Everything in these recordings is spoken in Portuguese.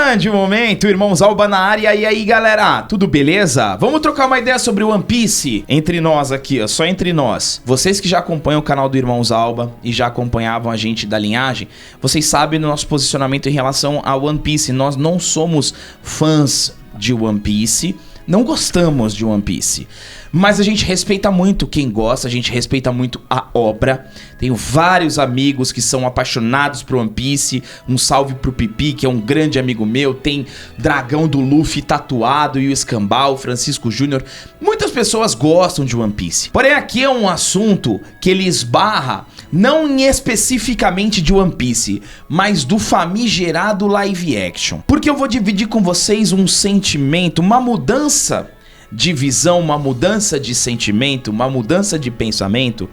Grande momento, irmãos Alba na área. E aí, galera, tudo beleza? Vamos trocar uma ideia sobre One Piece entre nós aqui, ó, só entre nós. Vocês que já acompanham o canal do Irmãos Alba e já acompanhavam a gente da linhagem, vocês sabem do nosso posicionamento em relação a One Piece. Nós não somos fãs de One Piece, não gostamos de One Piece, mas a gente respeita muito quem gosta, a gente respeita muito a obra. Tenho vários amigos que são apaixonados por One Piece. Um salve pro Pipi, que é um grande amigo meu. Tem dragão do Luffy tatuado e o Escambau, o Francisco Júnior. Muitas pessoas gostam de One Piece. Porém, aqui é um assunto que ele esbarra não especificamente de One Piece, mas do famigerado live action. Porque eu vou dividir com vocês um sentimento, uma mudança de visão, uma mudança de sentimento, uma mudança de pensamento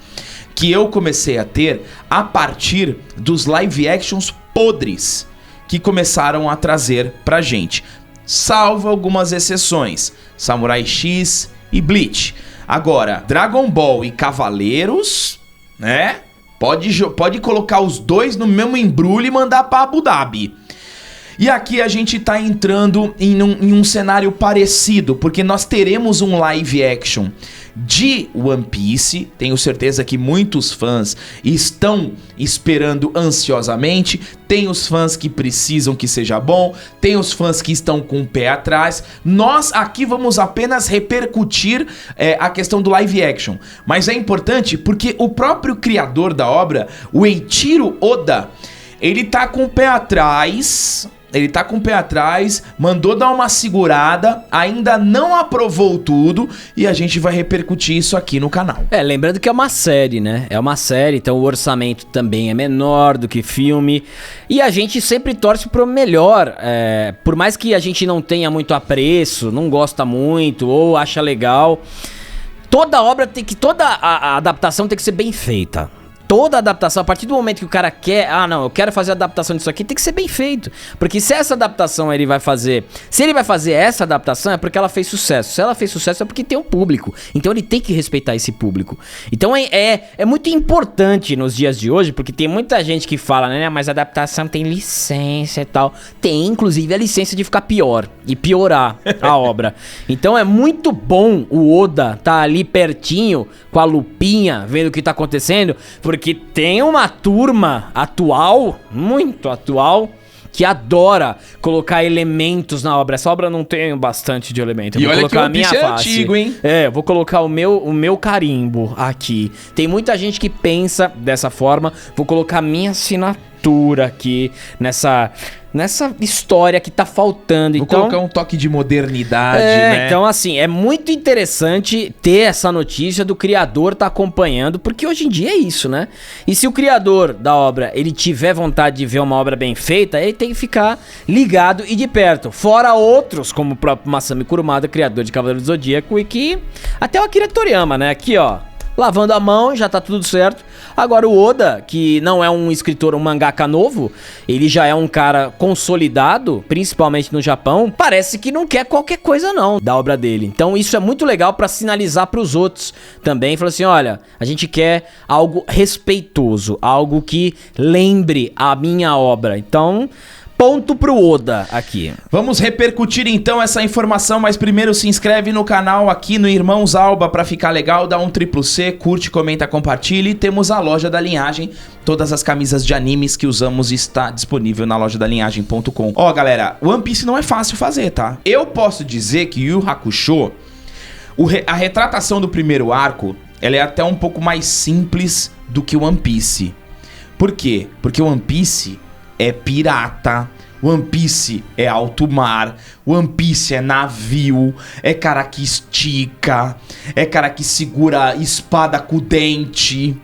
que eu comecei a ter a partir dos live actions podres que começaram a trazer pra gente, salvo algumas exceções, Samurai X e Bleach. Agora, Dragon Ball e Cavaleiros, né? Pode colocar os dois no mesmo embrulho e mandar pra Abu Dhabi. E aqui a gente tá entrando em um cenário parecido, porque nós teremos um live action de One Piece. Tenho certeza que muitos fãs estão esperando ansiosamente. Tem os fãs que precisam que seja bom, tem os fãs que estão com o pé atrás. Nós aqui vamos apenas repercutir a questão do live action, mas é importante porque o próprio criador da obra, o Eiichiro Oda, ele tá com o pé atrás. Mandou dar uma segurada, ainda não aprovou tudo e a gente vai repercutir isso aqui no canal. Lembrando que é uma série, né? É uma série, então o orçamento também é menor do que filme e a gente sempre torce pro melhor. Por mais que a gente não tenha muito apreço, não gosta muito ou acha legal, toda a adaptação tem que ser bem feita. Toda adaptação, a partir do momento que o cara quer, eu quero fazer a adaptação disso aqui, tem que ser bem feito. Porque se essa adaptação se ele vai fazer essa adaptação é porque ela fez sucesso. Se ela fez sucesso é porque tem um público. Então ele tem que respeitar esse público. Então é muito importante nos dias de hoje, porque tem muita gente que fala, né, mas a adaptação tem licença e tal. Tem, inclusive, a licença de ficar pior e piorar a obra. Então é muito bom o Oda tá ali pertinho, com a lupinha, vendo o que tá acontecendo, porque tem uma turma atual, muito atual, que adora colocar elementos na obra. Essa obra não tem bastante de elemento. E olha que o bicho é antigo, hein? Vou colocar o meu carimbo aqui. Tem muita gente que pensa dessa forma. Vou colocar a minha assinatura aqui nessa história que tá faltando. Vou colocar um toque de modernidade, né? Então, assim, é muito interessante ter essa notícia do criador tá acompanhando, porque hoje em dia é isso, né? E se o criador da obra, ele tiver vontade de ver uma obra bem feita, ele tem que ficar ligado e de perto. Fora outros, como o próprio Masami Kurumada, criador de Cavaleiro do Zodíaco, e que até o Akira Toriyama, né? Aqui, ó, lavando a mão, já tá tudo certo. Agora o Oda, que não é um escritor, um mangaka novo, ele já é um cara consolidado, principalmente no Japão, parece que não quer qualquer coisa não da obra dele. Então isso é muito legal pra sinalizar pros outros também, falar assim, olha, a gente quer algo respeitoso, algo que lembre a minha obra. Então, ponto pro Oda aqui. Vamos repercutir então essa informação, mas primeiro se inscreve no canal aqui no Irmãos Alba pra ficar legal, dá um CCC, curte, comenta, compartilha e temos a loja da linhagem. Todas as camisas de animes que usamos está disponível na loja da linhagem.com. Ó, galera, One Piece não é fácil fazer, tá? Eu posso dizer que Yu Hakusho, a retratação do primeiro arco, ela é até um pouco mais simples do que One Piece. Por quê? Porque One Piece é pirata, One Piece é alto mar, One Piece é navio, é cara que estica, é cara que segura espada com o dente.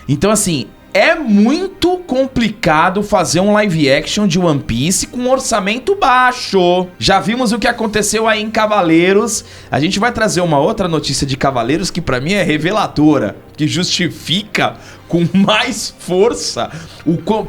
Então assim, é muito complicado fazer um live action de One Piece com orçamento baixo. Já vimos o que aconteceu aí em Cavaleiros. A gente vai trazer uma outra notícia de Cavaleiros que pra mim é reveladora, que justifica com mais força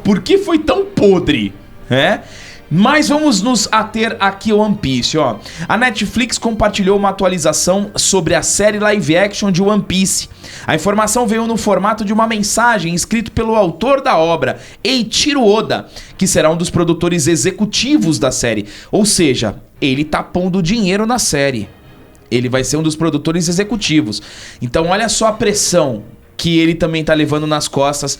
por que foi tão podre, né? Mas vamos nos ater aqui ao One Piece, ó. A Netflix compartilhou uma atualização sobre a série live action de One Piece. A informação veio no formato de uma mensagem escrita pelo autor da obra, Eiichiro Oda, que será um dos produtores executivos da série. Ou seja, ele tá pondo dinheiro na série. Ele vai ser um dos produtores executivos. Então olha só a pressão que ele também tá levando nas costas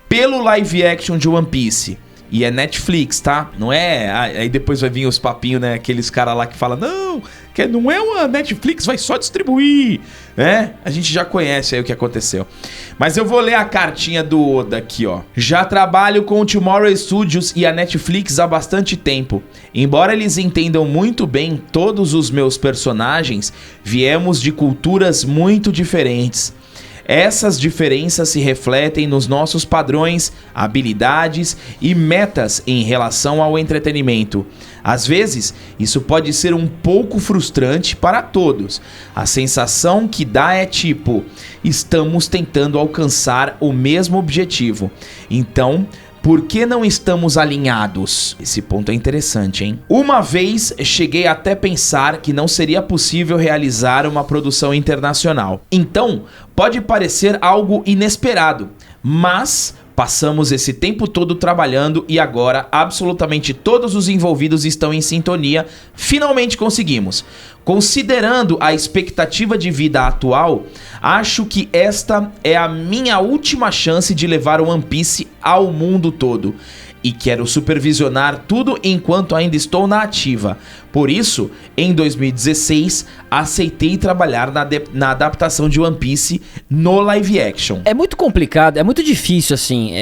pelo live action de One Piece. E é Netflix, tá? Não é... Aí depois vai vir os papinhos, né? Aqueles caras lá que falam, não, que não é uma Netflix, vai só distribuir, né? A gente já conhece aí o que aconteceu. Mas eu vou ler a cartinha do Oda aqui, ó. Já trabalho com o Tomorrow Studios e a Netflix há bastante tempo. Embora eles entendam muito bem todos os meus personagens, viemos de culturas muito diferentes. Essas diferenças se refletem nos nossos padrões, habilidades e metas em relação ao entretenimento. Às vezes, isso pode ser um pouco frustrante para todos. A sensação que dá é tipo, estamos tentando alcançar o mesmo objetivo. Então, por que não estamos alinhados? Esse ponto é interessante, hein? Uma vez cheguei até pensar que não seria possível realizar uma produção internacional. Então, pode parecer algo inesperado, mas passamos esse tempo todo trabalhando e agora absolutamente todos os envolvidos estão em sintonia. Finalmente conseguimos. Considerando a expectativa de vida atual, acho que esta é a minha última chance de levar o One Piece ao mundo todo. E quero supervisionar tudo enquanto ainda estou na ativa. Por isso, em 2016, aceitei trabalhar na adaptação de One Piece no live action. É muito complicado, é muito difícil, assim,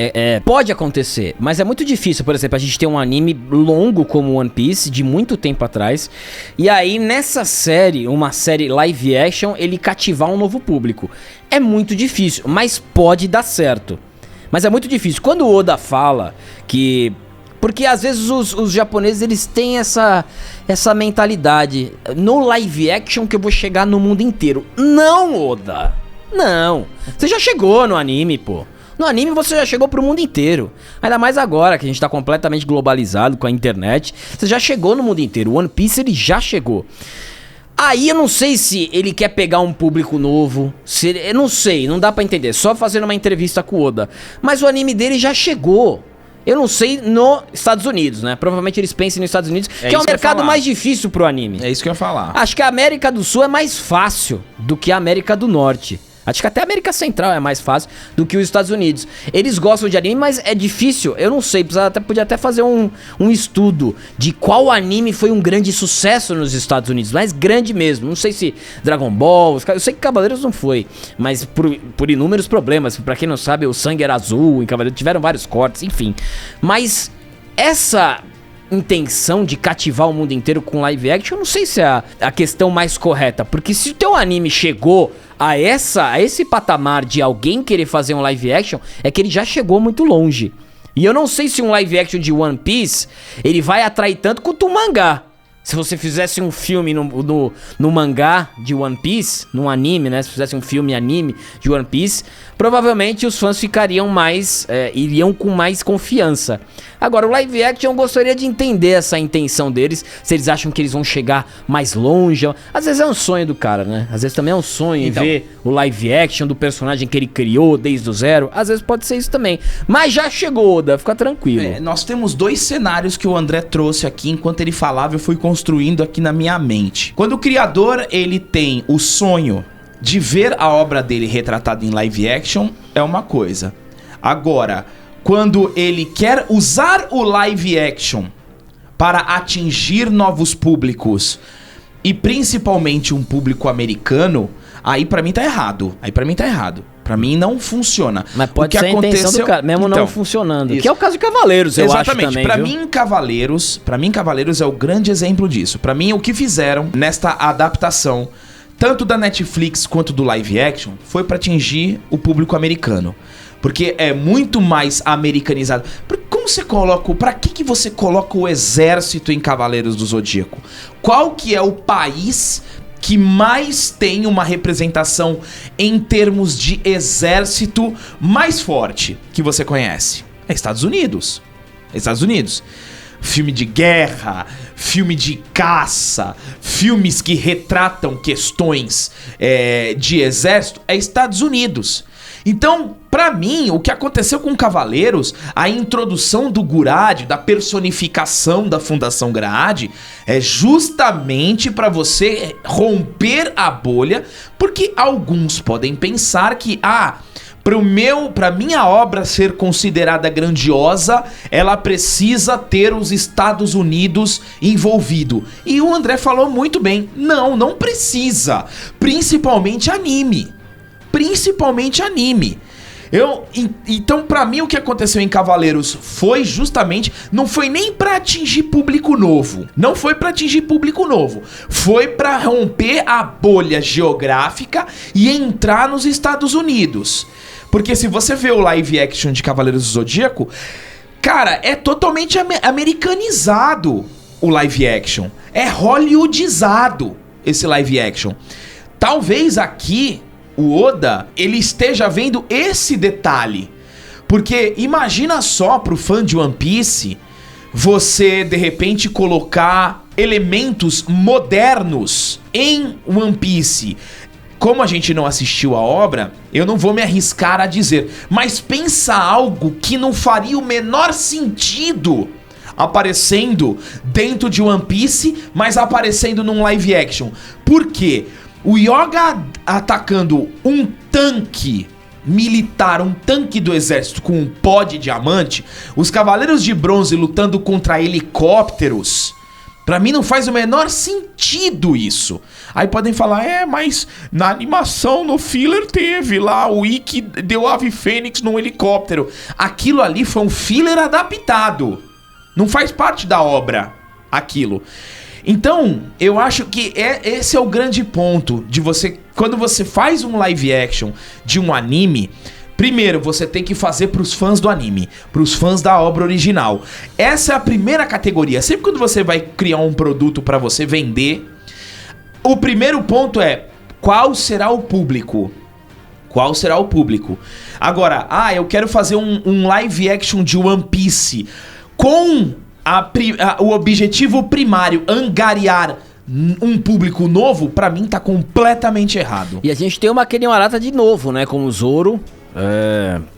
pode acontecer, mas é muito difícil. Por exemplo, a gente tem um anime longo como One Piece, de muito tempo atrás, e aí nessa série, uma série live action, ele cativar um novo público. É muito difícil, mas pode dar certo. Mas é muito difícil. Quando o Oda fala que... Porque às vezes os japoneses, eles têm essa mentalidade. No live action que eu vou chegar no mundo inteiro. Não, Oda! Não. Você já chegou no anime, pô. No anime você já chegou pro mundo inteiro. Ainda mais agora que a gente tá completamente globalizado com a internet. Você já chegou no mundo inteiro. O One Piece, ele já chegou. Aí eu não sei se ele quer pegar um público novo, eu não sei, não dá pra entender, só fazendo uma entrevista com o Oda. Mas o anime dele já chegou. Eu não sei nos Estados Unidos, né? Provavelmente eles pensam nos Estados Unidos, que é o mercado mais difícil pro anime. É isso que eu ia falar. Acho que a América do Sul é mais fácil do que a América do Norte. Acho que até a América Central é mais fácil do que os Estados Unidos. Eles gostam de anime, mas é difícil. Eu não sei, podia até fazer um estudo de qual anime foi um grande sucesso nos Estados Unidos. Mas grande mesmo. Não sei se Dragon Ball... Eu sei que Cavaleiros não foi, mas por inúmeros problemas. Pra quem não sabe, o sangue era azul em Cavaleiros. Tiveram vários cortes, enfim. Mas essa intenção de cativar o mundo inteiro com live action, eu não sei se é a questão mais correta. Porque se o teu anime chegou a esse patamar de alguém querer fazer um live action, é que ele já chegou muito longe. E eu não sei se um live action de One Piece, ele vai atrair tanto quanto um mangá. Se você fizesse um filme no mangá de One Piece, num anime, né? Se fizesse um filme anime de One Piece, provavelmente os fãs ficariam mais... iriam com mais confiança. Agora, o live action, eu gostaria de entender essa intenção deles. Se eles acham que eles vão chegar mais longe. Às vezes é um sonho do cara, né? Às vezes também é um sonho ver o live action do personagem que ele criou desde o zero. Às vezes pode ser isso também. Mas já chegou, Oda. Fica tranquilo. Nós temos dois cenários que o André trouxe aqui. Enquanto ele falava, eu fui construindo aqui na minha mente. Quando o criador, ele tem o sonho de ver a obra dele retratada em live action, é uma coisa. Agora, quando ele quer usar o live action para atingir novos públicos, e principalmente um público americano, aí pra mim tá errado. Pra mim não funciona. Mas pode ser a intenção do cara, mesmo então, não funcionando. Isso. Que é o caso de Cavaleiros, eu acho também. Pra mim, Cavaleiros é o grande exemplo disso. Pra mim, o que fizeram nesta adaptação, tanto da Netflix quanto do live action, foi pra atingir o público americano. Porque é muito mais americanizado. Como você coloca... Pra que você coloca o exército em Cavaleiros do Zodíaco? Qual que é o país que mais tem uma representação em termos de exército mais forte que você conhece? É Estados Unidos. filme de guerra, filme de caça, filmes que retratam questões de exército, é Estados Unidos. Então, pra mim, o que aconteceu com Cavaleiros, a introdução do Gurad, da personificação da Fundação Graad, é justamente pra você romper a bolha, porque alguns podem pensar que, pra minha obra ser considerada grandiosa, ela precisa ter os Estados Unidos envolvido. E o André falou muito bem, não precisa, principalmente anime. Então, pra mim, o que aconteceu em Cavaleiros foi justamente... Não foi nem pra atingir público novo. Foi pra romper a bolha geográfica e entrar nos Estados Unidos. Porque se você vê o live action de Cavaleiros do Zodíaco, cara, é totalmente americanizado o live action. É hollywoodizado esse live action. Talvez aqui... o Oda, ele esteja vendo esse detalhe. Porque imagina só pro fã de One Piece, você de repente colocar elementos modernos em One Piece. Como a gente não assistiu a obra, eu não vou me arriscar a dizer, mas pensa algo que não faria o menor sentido aparecendo dentro de One Piece, mas aparecendo num live action. Por quê? O Yoga atacando um tanque militar, um tanque do exército com um pó de diamante, os Cavaleiros de Bronze lutando contra helicópteros, pra mim não faz o menor sentido isso. Aí podem falar, mas na animação, no filler teve lá, o Ikki deu Ave Fênix num helicóptero. Aquilo ali foi um filler adaptado, não faz parte da obra aquilo. Então, eu acho que esse é o grande ponto de você... Quando você faz um live action de um anime, primeiro você tem que fazer pros fãs do anime, pros fãs da obra original. Essa é a primeira categoria. Sempre quando você vai criar um produto pra você vender, o primeiro ponto é qual será o público? Qual será o público? Agora, eu quero fazer um live action de One Piece com... o objetivo primário, angariar um público novo, pra mim tá completamente errado. E a gente tem uma Makirin Arata de novo, né, como o Zoro.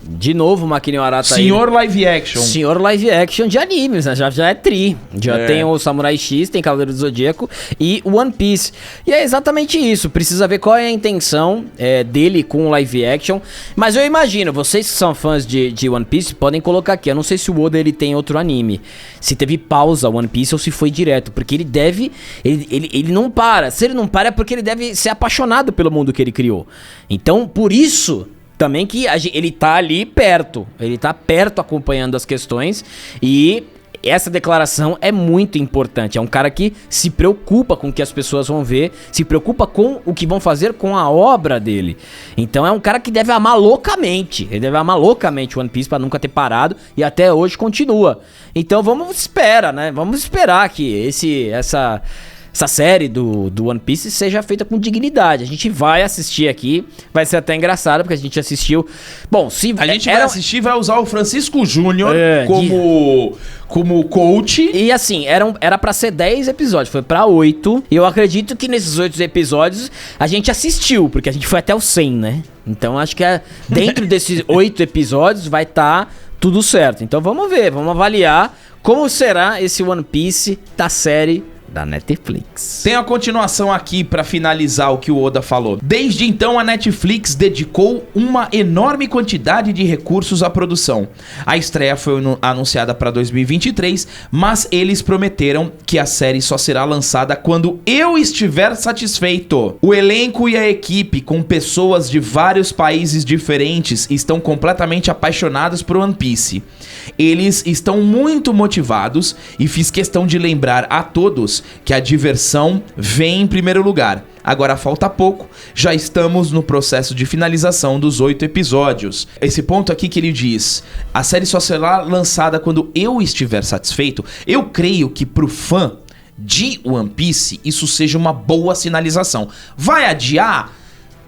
De novo, Makirin Arata aí. Senhor live action. Senhor live action de animes, né? Já é tri. Já tem o Samurai X, tem Cavaleiro do Zodíaco e One Piece. E é exatamente isso. Precisa ver qual é a intenção dele com o live action. Mas eu imagino, vocês que são fãs de One Piece podem colocar aqui. Eu não sei se o Oda ele tem outro anime. Se teve pausa One Piece ou se foi direto. Porque ele deve... Ele não para. Se ele não para é porque ele deve ser apaixonado pelo mundo que ele criou. Então, por isso... Também que ele tá ali perto, ele tá perto acompanhando as questões e essa declaração é muito importante. É um cara que se preocupa com o que as pessoas vão ver, se preocupa com o que vão fazer com a obra dele. Então é um cara que deve amar loucamente, ele deve amar loucamente One Piece pra nunca ter parado e até hoje continua. Então vamos esperar, né? Vamos esperar que essa série do One Piece seja feita com dignidade. A gente vai assistir aqui, vai ser até engraçado, porque a gente assistiu... Bom, se... A gente vai assistir, vai usar o Francisco Júnior como coach. E assim, era pra ser 10 episódios, foi pra 8. E eu acredito que nesses 8 episódios a gente assistiu, porque a gente foi até o 100, né? Então acho que dentro desses 8 episódios vai estar tudo certo. Então vamos ver, vamos avaliar como será esse One Piece da série da Netflix. Tem a continuação aqui pra finalizar o que o Oda falou. Desde então, a Netflix dedicou uma enorme quantidade de recursos à produção. A estreia foi anunciada para 2023, mas eles prometeram que a série só será lançada quando eu estiver satisfeito. O elenco e a equipe, com pessoas de vários países diferentes, estão completamente apaixonados por One Piece. Eles estão muito motivados e fiz questão de lembrar a todos que a diversão vem em primeiro lugar. Agora falta pouco, já estamos no processo de finalização dos 8 episódios. Esse ponto aqui que ele diz, a série só será lançada quando eu estiver satisfeito, eu creio que pro fã de One Piece isso seja uma boa sinalização. Vai adiar?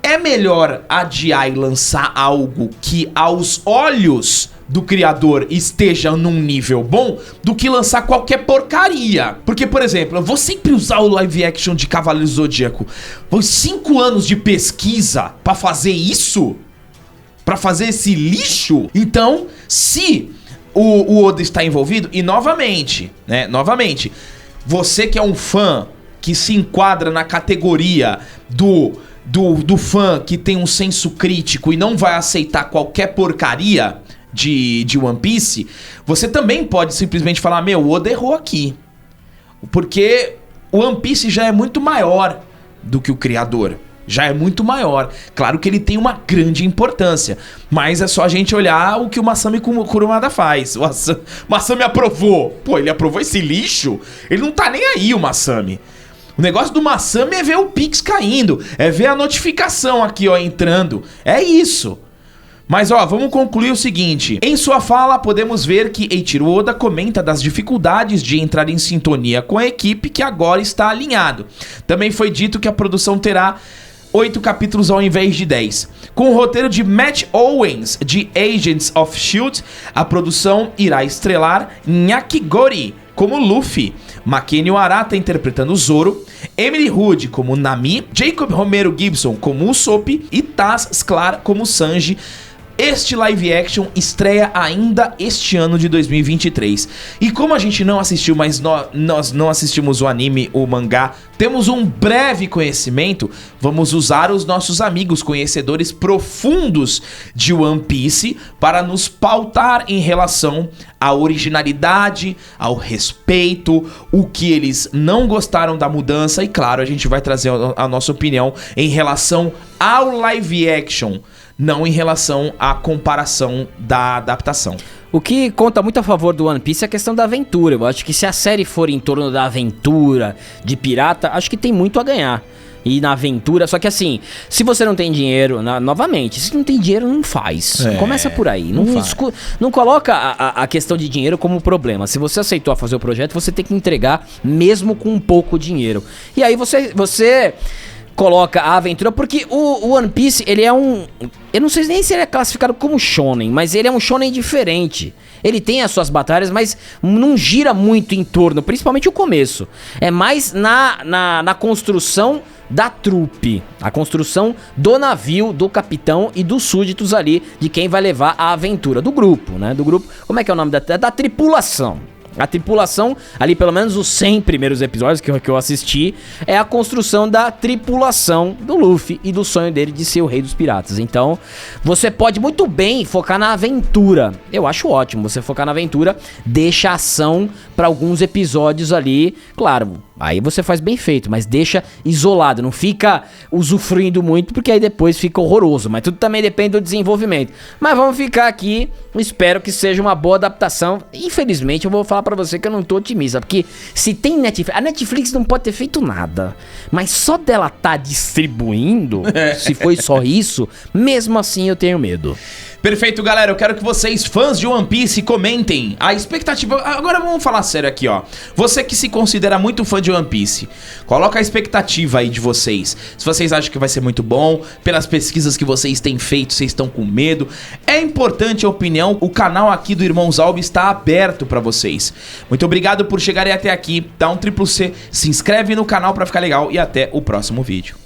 É melhor adiar e lançar algo que aos olhos do criador esteja num nível bom do que lançar qualquer porcaria. Porque, por exemplo, eu vou sempre usar o live action de Cavaleiro Zodíaco. Foi 5 anos de pesquisa pra fazer isso? Pra fazer esse lixo? Então, se o Oda está envolvido, e novamente, você que é um fã que se enquadra na categoria do fã que tem um senso crítico e não vai aceitar qualquer porcaria de One Piece, você também pode simplesmente falar, meu, o Oda errou aqui. Porque o One Piece já é muito maior do que o criador. Já é muito maior. Claro que ele tem uma grande importância, mas é só a gente olhar o que o Masami Kurumada faz. O Masami aprovou. Pô, ele aprovou esse lixo? Ele não tá nem aí, o Masami. O negócio do Masami é ver o Pix caindo, é ver a notificação aqui, ó, entrando. É isso. Mas, ó, vamos concluir o seguinte. Em sua fala, podemos ver que Eiichiro Oda comenta das dificuldades de entrar em sintonia com a equipe que agora está alinhado. Também foi dito que a produção terá 8 capítulos ao invés de 10. Com o roteiro de Matt Owens, de Agents of S.H.I.E.L.D., a produção irá estrelar Nyakigori como Luffy, Makenio Arata interpretando Zoro, Emily Hood como Nami, Jacob Romero Gibson como Usopp e Taz Sklar como Sanji. Este live action estreia ainda este ano de 2023. E como a gente não assistiu, mas nós não assistimos o anime, o mangá, temos um breve conhecimento, vamos usar os nossos amigos conhecedores profundos de One Piece para nos pautar em relação à originalidade, ao respeito, o que eles não gostaram da mudança e, claro, a gente vai trazer a nossa opinião em relação ao live action, não em relação à comparação da adaptação. O que conta muito a favor do One Piece é a questão da aventura. Eu acho que se a série for em torno da aventura, de pirata, acho que tem muito a ganhar. E na aventura, só que assim, se você não tem dinheiro, novamente, se não tem dinheiro, não faz. Começa por aí. Não coloca a questão de dinheiro como problema. Se você aceitou fazer o projeto, você tem que entregar mesmo com pouco dinheiro. E aí você coloca a aventura, porque o One Piece, ele é um... Eu não sei nem se ele é classificado como shonen, mas ele é um shonen diferente. Ele tem as suas batalhas, mas não gira muito em torno, principalmente o começo. É mais na construção da trupe, a construção do navio, do capitão e dos súditos ali, de quem vai levar a aventura, do grupo, né? Do grupo, como é que é o nome da tripulação? A tripulação, ali pelo menos os 100 primeiros episódios que eu assisti, é a construção da tripulação do Luffy e do sonho dele de ser o rei dos piratas. Então, você pode muito bem focar na aventura. Eu acho ótimo você focar na aventura, deixa a ação para alguns episódios ali, claro, aí você faz bem feito, mas deixa isolado, não fica usufruindo muito, porque aí depois fica horroroso, mas tudo também depende do desenvolvimento. Mas vamos ficar aqui, espero que seja uma boa adaptação. Infelizmente eu vou falar pra você que eu não tô otimista, porque se tem Netflix, a Netflix não pode ter feito nada, mas só dela tá distribuindo, se foi só isso, mesmo assim eu tenho medo. Perfeito, galera, eu quero que vocês, fãs de One Piece, comentem a expectativa. Agora vamos falar sério aqui, ó. Você que se considera muito fã de One Piece, coloca a expectativa aí de vocês. Se vocês acham que vai ser muito bom, pelas pesquisas que vocês têm feito, vocês estão com medo. É importante a opinião, o canal aqui do Irmãos Alba está aberto pra vocês. Muito obrigado por chegarem até aqui, dá um triplo C, se inscreve no canal pra ficar legal e até o próximo vídeo.